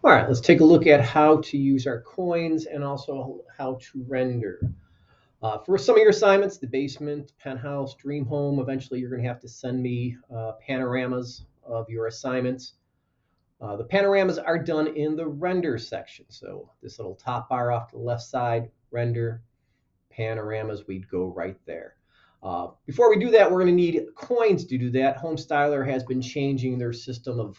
All right, let's take a look at how to use our coins and also how to render. For some of your assignments, the basement, penthouse, dream home, eventually you're going to have to send me panoramas of your assignments. The panoramas are done in the render section. So this little top bar off to the left side, render, panoramas, we'd go right there. Before we do that, we're going to need coins to do that. Homestyler has been changing their system of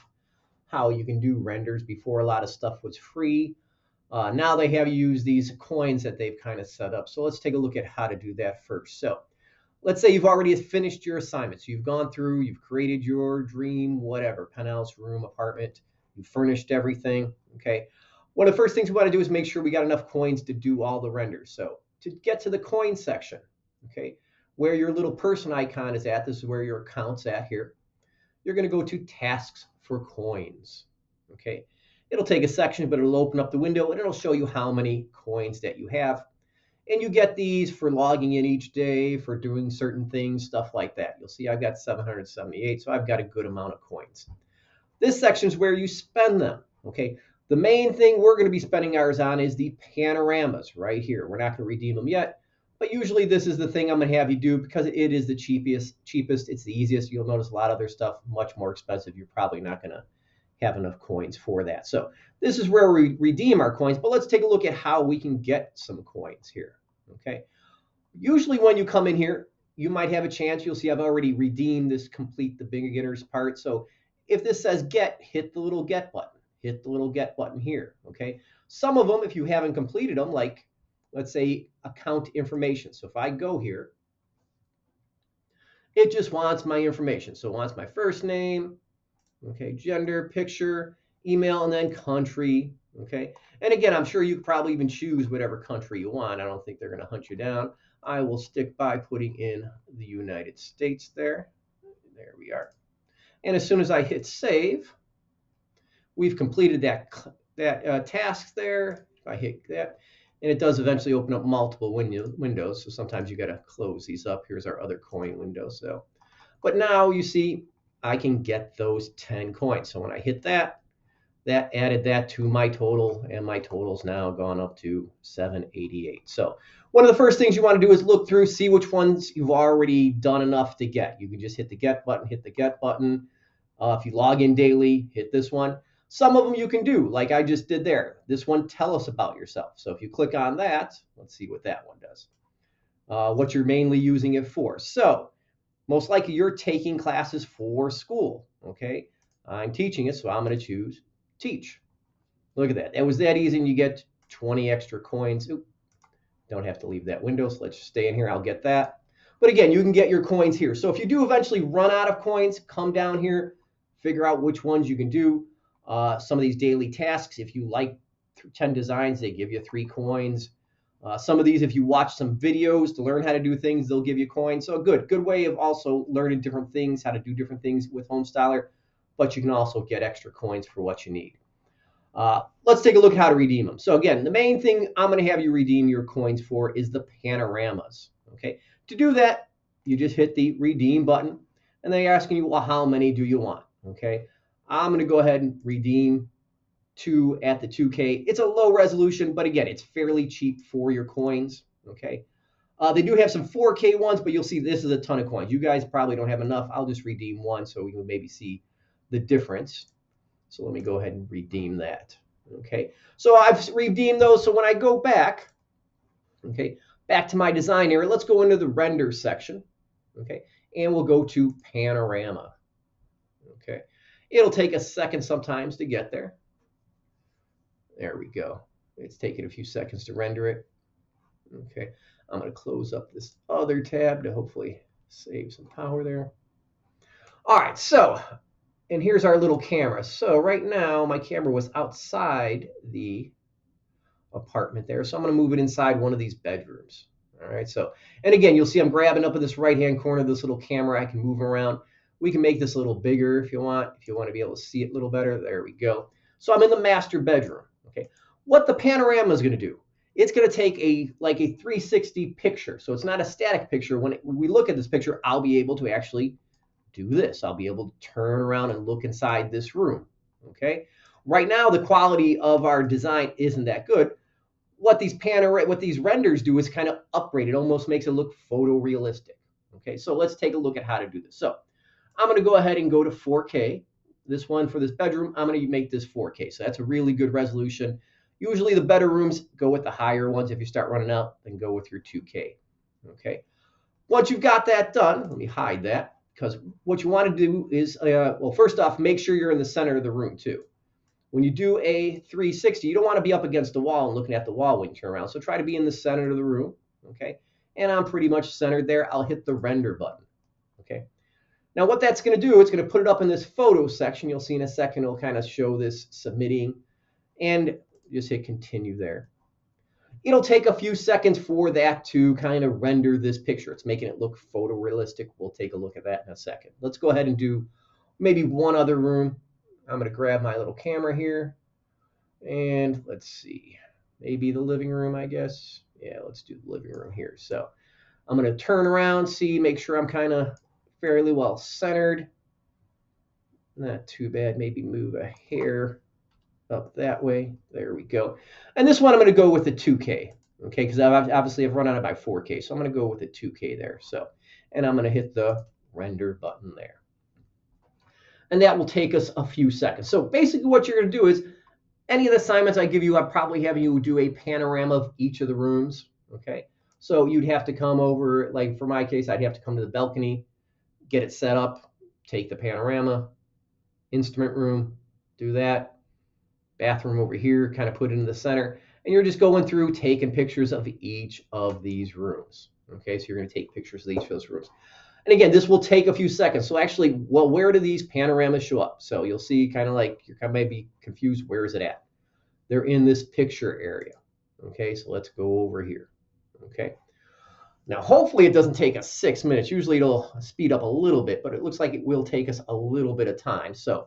how you can do renders. Before, a lot of stuff was free. Now they have you use these coins that they've kind of set up. So let's take a look at how to do that first. So let's say you've already finished your assignment. So you've gone through, you've created your dream, whatever, penthouse, room, apartment, you've furnished everything, okay? One of the first things we want to do is make sure we got enough coins to do all the renders. So to get to the coin section, okay, where your little person icon is at, this is where your account's at here, you're going to go to tasks for coins, okay? It'll take a section, but it'll open up the window and it'll show you how many coins that you have. And you get these for logging in each day, for doing certain things, stuff like that. You'll see I've got 778, so I've got a good amount of coins. This section is where you spend them, okay? The main thing we're going to be spending ours on is the panoramas right here. We're not going to redeem them yet, but usually this is the thing I'm going to have you do because it is the cheapest. It's the easiest. You'll notice a lot of other stuff much more expensive. You're probably not going to have enough coins for that. So this is where we redeem our coins, but let's take a look at how we can get some coins here, okay? Usually when you come in here, you might have a chance. You'll see I've already redeemed this complete the beginner's part. So if this says get, hit the little get button. Hit the little get button here, okay? Some of them, if you haven't completed them, like let's say account information. So if I go here, it just wants my information. So it wants my first name, okay, gender, picture, email, and then country, okay? And again, I'm sure you could probably even choose whatever country you want. I don't think they're going to hunt you down. I will stick by putting in the United States there. There we are. And as soon as I hit save, we've completed that task there. If I hit that, and it does eventually open up multiple windows. So sometimes you got to close these up. Here's our other coin window. So, but now you see I can get those 10 coins. So when I hit that, that added that to my total, and my total's now gone up to 788. So one of the first things you want to do is look through, see which ones you've already done enough to get. You can just hit the get button, hit the get button. If you log in daily, hit this one. Some of them you can do, like I just did there. This one, tell us about yourself. So if you click on that, let's see what that one does. What you're mainly using it for. So most likely you're taking classes for school, okay? I'm teaching it, so I'm going to choose teach. Look at that. It was that easy, and you get 20 extra coins. Oop, don't have to leave that window, so let's just stay in here. I'll get that. But again, you can get your coins here. So if you do eventually run out of coins, come down here, figure out which ones you can do. Some of these daily tasks, if you like 10 designs, they give you 3 coins. Some of these, if you watch some videos to learn how to do things, they'll give you coins. So good way of also learning different things, how to do different things with Homestyler, but you can also get extra coins for what you need. Let's take a look at how to redeem them. So again, the main thing I'm going to have you redeem your coins for is the panoramas. Okay. To do that, you just hit the redeem button, and they're asking you, well, how many do you want? Okay. I'm going to go ahead and redeem 2 at the 2K. It's a low resolution, but again, it's fairly cheap for your coins. Okay. They do have some 4K ones, but you'll see this is a ton of coins. You guys probably don't have enough. I'll just redeem 1 so we can maybe see the difference. So let me go ahead and redeem that. Okay. So I've redeemed those. So when I go back, okay, back to my design area, let's go into the render section. Okay. And we'll go to panorama. Okay. It'll take a second sometimes to get there. There we go. It's taking a few seconds to render it. Okay. I'm going to close up this other tab to hopefully save some power there. All right. So, and here's our little camera. So right now my camera was outside the apartment there. So I'm going to move it inside one of these bedrooms. All right. So, and again, you'll see I'm grabbing up in this right-hand corner of this little camera. I can move around. We can make this a little bigger if you want to be able to see it a little better. There we go. So I'm in the master bedroom. Okay. What the panorama is going to do, it's going to take a 360 picture. So it's not a static picture. When we look at this picture, I'll be able to actually do this. I'll be able to turn around and look inside this room. Okay. Right now, the quality of our design isn't that good. What these renders do is kind of upgrade. It almost makes it look photorealistic. Okay, so let's take a look at how to do this. So I'm going to go ahead and go to 4K. This one for this bedroom, I'm going to make this 4K. So that's a really good resolution. Usually the better rooms go with the higher ones. If you start running out, then go with your 2K. Okay. Once you've got that done, let me hide that, because what you want to do is, well, first off, make sure you're in the center of the room too. When you do a 360, you don't want to be up against the wall and looking at the wall when you turn around. So try to be in the center of the room. Okay. And I'm pretty much centered there. I'll hit the render button. Okay. Now what that's going to do, it's going to put it up in this photo section. You'll see in a second, it'll kind of show this submitting, and just hit continue there. It'll take a few seconds for that to kind of render this picture. It's making it look photorealistic. We'll take a look at that in a second. Let's go ahead and do maybe one other room. I'm going to grab my little camera here, and let's see, maybe the living room, I guess. Yeah, let's do the living room here. So I'm going to turn around, make sure I'm kind of fairly well centered. Not too bad. Maybe move a hair up that way. There we go. And this one I'm going to go with the 2K. Okay, because I've run out of my 4K, so I'm going to go with the 2K there. So, and I'm going to hit the render button there. And that will take us a few seconds. So basically what you're going to do is, any of the assignments I give you, I'm probably having you do a panorama of each of the rooms. Okay, so you'd have to come over, like for my case, I'd have to come to the balcony, get it set up, take the panorama, instrument room, do that, bathroom over here, kind of put it in the center, and you're just going through taking pictures of each of these rooms. Okay, so you're going to take pictures of each of those rooms. And again, this will take a few seconds. So actually, well, where do these panoramas show up? So you'll see kind of like, you're kind of maybe confused, where is it at? They're in this picture area. Okay, so let's go over here. Okay. Now, hopefully it doesn't take us 6 minutes. Usually it'll speed up a little bit, but it looks like it will take us a little bit of time. So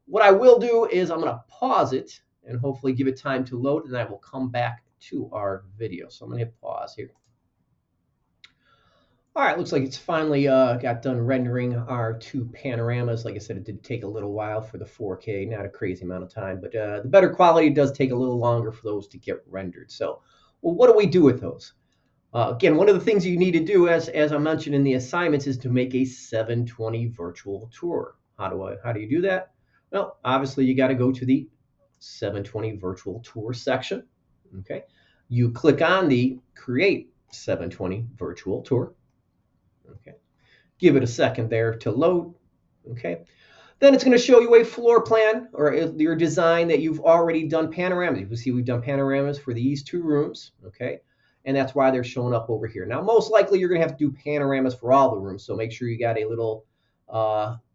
what I will do is I'm going to pause it and hopefully give it time to load, and I will come back to our video. So I'm going to hit pause here. All right, looks like it's finally got done rendering our two panoramas. Like I said, it did take a little while for the 4K, not a crazy amount of time, but the better quality does take a little longer for those to get rendered. So, well, what do we do with those? Again, one of the things you need to do, as I mentioned in the assignments, is to make a 720 virtual tour. How do you do that? Well, obviously you got to go to the 720 virtual tour section. Okay, you click on the Create 720 virtual tour. Okay, give it a second there to load. Okay, then it's going to show you a floor plan or your design that you've already done panoramas. You can see we've done panoramas for these two rooms. Okay, and that's why they're showing up over here. Now, most likely you're going to have to do panoramas for all the rooms, so make sure you got a little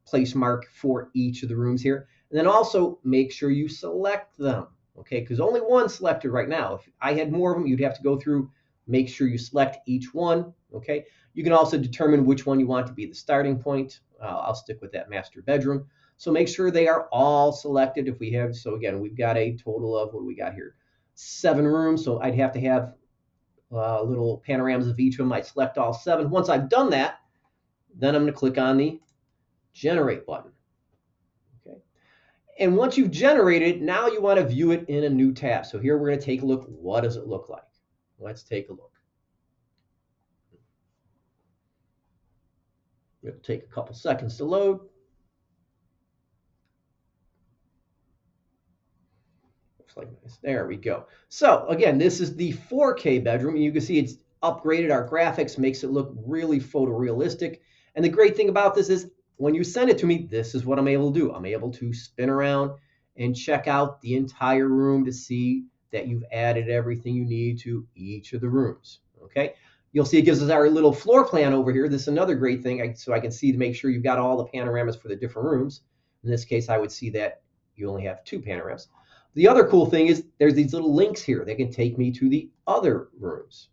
place mark for each of the rooms here. And then also make sure you select them. Okay, because only one's selected right now. If I had more of them, you'd have to go through, make sure you select each one. Okay, you can also determine which one you want to be the starting point. I'll stick with that master bedroom. So make sure they are all selected. If we have, so again, we've got a total of, what do we got here? 7 rooms. So I'd have to have little panoramas of each of them. I select all 7. Once I've done that, then I'm going to click on the generate button. Okay, and once you've generated, now you want to view it in a new tab. So here we're going to take a look. What does it look like? Let's take a look. It'll take a couple seconds to load. Looks like this. There we go. So again, this is the 4K bedroom. You can see it's upgraded our graphics, makes it look really photorealistic. And the great thing about this is when you send it to me, this is what I'm able to do. I'm able to spin around and check out the entire room to see that you've added everything you need to each of the rooms. Okay. You'll see it gives us our little floor plan over here. This is another great thing, so I can see to make sure you've got all the panoramas for the different rooms. In this case, I would see that you only have 2 panoramas. The other cool thing is there's these little links here. They can take me to the other rooms.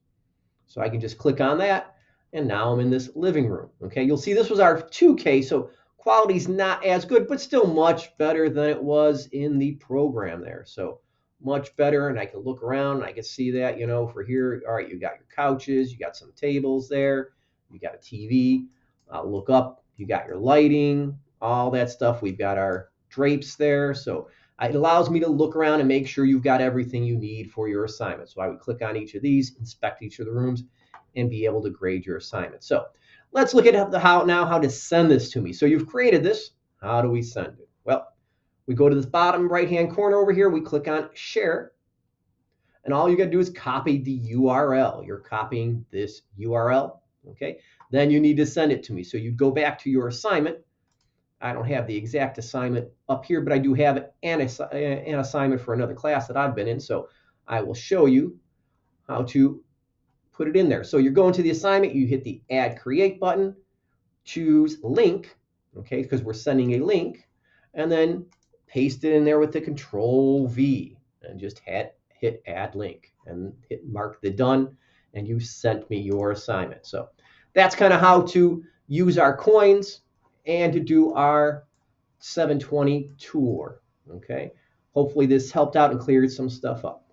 So I can just click on that, and now I'm in this living room. Okay, you'll see this was our 2K, so quality's not as good, but still much better than it was in the program there. So much better, and I can look around and I can see that, you know, for here, all right, you got your couches, you got some tables there, you got a TV. I'll look up, you got your lighting, all that stuff. We've got our drapes there. So It allows me to look around and make sure you've got everything you need for your assignment. So I would click on each of these, inspect each of the rooms, and be able to grade your assignment. So let's look at how to send this to me. So you've created this. How do we send it? Well, we go to this bottom right-hand corner over here. We click on Share. And all you got to do is copy the URL. You're copying this URL. Okay. Then you need to send it to me. So you'd go back to your assignment. I don't have the exact assignment up here, but I do have an assignment for another class that I've been in. So I will show you how to put it in there. So you're going to the assignment, you hit the Add Create button, choose Link, okay, because we're sending a link, and then paste it in there with the Control V and just hit Add Link and mark the done, and you sent me your assignment. So that's kind of how to use our coins and to do our 720 tour. Okay. Hopefully this helped out and cleared some stuff up.